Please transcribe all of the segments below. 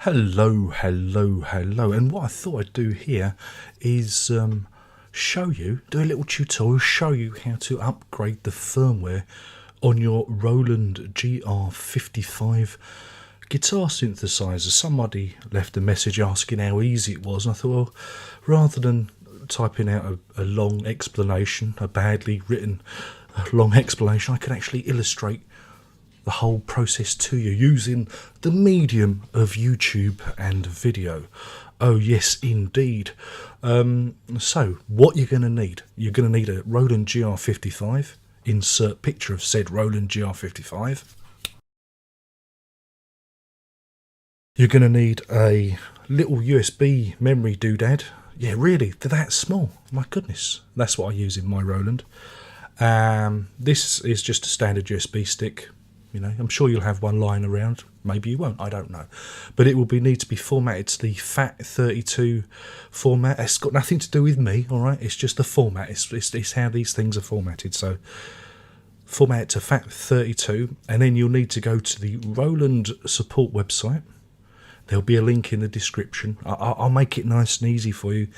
Hello, and what I thought I'd do here is show you, do a little tutorial, show you how to upgrade the firmware on your Roland GR-55 guitar synthesizer. Somebody left a message asking how easy it was, and I thought, well, rather than typing out a long explanation, a badly written long explanation, I could actually illustrate the whole process to you using the medium of YouTube and video. Oh yes, indeed. So what you're going to need, you're going to need a Roland GR-55. Insert picture of said Roland GR-55. You're going to need a little USB memory doodad. Yeah, really, they're that small. My goodness, that's what I use in my Roland. This is just a standard USB stick. You know, I'm sure you'll have one lying around. Maybe you won't, I don't know. But it will need to be formatted to the FAT32 format. It's got nothing to do with me, all right? It's just the format. It's how these things are formatted. So format it to FAT32, and then you'll need to go to the Roland support website. There'll be a link in the description. I'll make it nice and easy for you,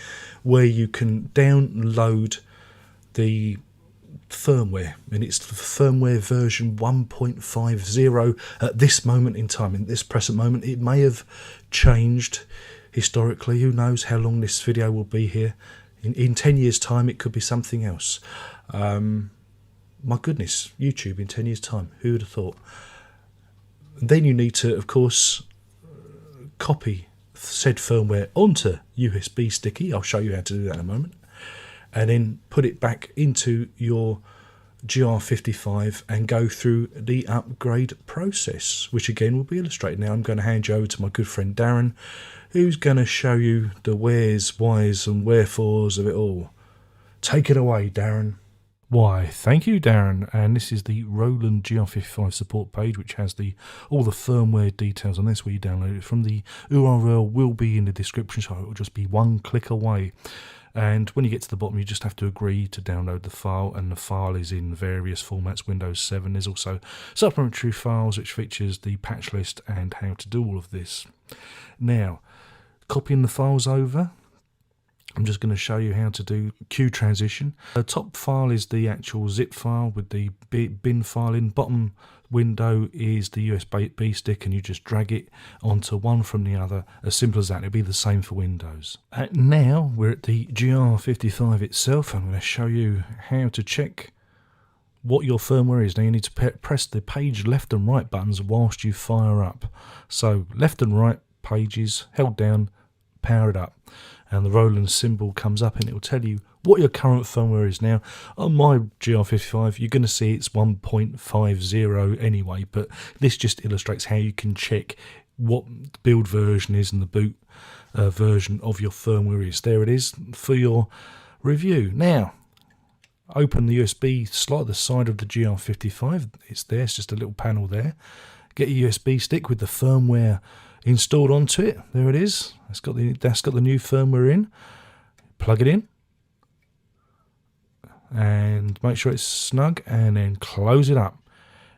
where you can download the firmware, and it's the firmware version 1.50 at this moment in time. In this present moment, it may have changed historically. Who knows how long this video will be here? In 10 years time it could be something else. My goodness, YouTube in 10 years time, who would have thought? Then you need to, of course, copy said firmware onto USB sticky. I'll show you how to do that in a moment. And then put it back into your GR-55 and go through the upgrade process, which again will be illustrated. Now I'm going to hand you over to my good friend Darren, who's going to show you the wheres, whys and wherefores of it all. Take it away, Darren. Why, thank you, Darren. And this is the Roland GR-55 support page, which has all the firmware details on this, where you download it from. The URL will be in the description, so it will just be one click away. And when you get to the bottom, you just have to agree to download the file, and the file is in various formats. Windows 7. There's also supplementary files which features the patch list and how to do all of this. Now, copying the files over, I'm just going to show you how to do Q transition. The top file is the actual zip file with the bin file in. Bottom window is the USB stick, and you just drag it onto one from the other. As simple as that. It'll be the same for Windows. Now we're at the GR-55 itself. I'm going to show you how to check what your firmware is. Now you need to press the page left and right buttons whilst you fire up. So left and right pages held down, power it up, and the Roland symbol comes up and it will tell you what your current firmware is. Now on my GR-55 you're going to see it's 1.50 anyway, but this just illustrates how you can check what the build version is and the boot version of your firmware is. There it is for your review. Now open the USB slot at the side of the GR-55. It's there, it's just a little panel there. Get your USB stick with the firmware installed onto it. There it is. That's got the new firmware in. Plug it in and make sure it's snug, and then close it up.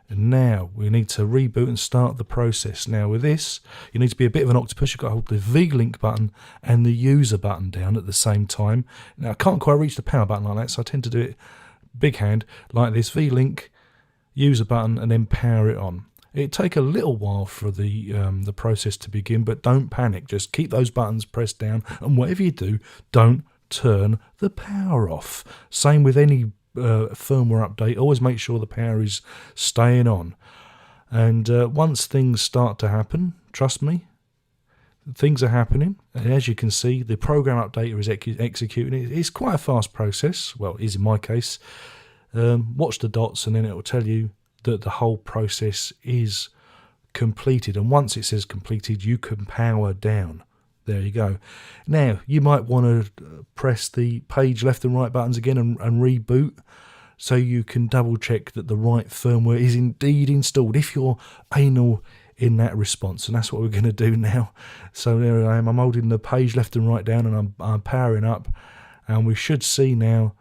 And now we need to reboot and start the process. Now with this, you need to be a bit of an octopus. You've got to hold the V-Link button and the user button down at the same time. Now I can't quite reach the power button like that, so I tend to do it big hand like this: V-Link, user button, and then power it on. It'll take a little while for the process to begin, but don't panic. Just keep those buttons pressed down, and whatever you do, don't turn the power off. Same with any firmware update. Always make sure the power is staying on. And once things start to happen, trust me, things are happening. And as you can see, the program updater is executing. It's quite a fast process. Well, it is in my case. Watch the dots, and then it will tell you that the whole process is completed, and once it says completed you can power down. There you go. Now you might want to press the page left and right buttons again and reboot, so you can double check that the right firmware is indeed installed, if you're anal in that response. And that's what we're going to do now. So there I am, I'm holding the page left and right down, and I'm powering up, and we should see now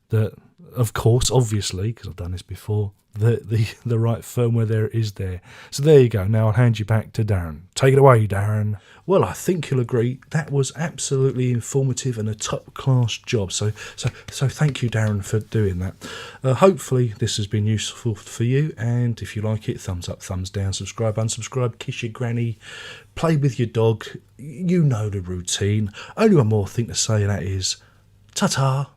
that, of course, obviously, because I've done this before, the right firmware there is there. So there you go. Now I'll hand you back to Darren. Take it away, Darren. Well, I think you'll agree that was absolutely informative and a top-class job. So thank you, Darren, for doing that. Hopefully this has been useful for you, and if you like it, thumbs up, thumbs down, subscribe, unsubscribe, kiss your granny, play with your dog. You know the routine. Only one more thing to say, and that is ta-ta.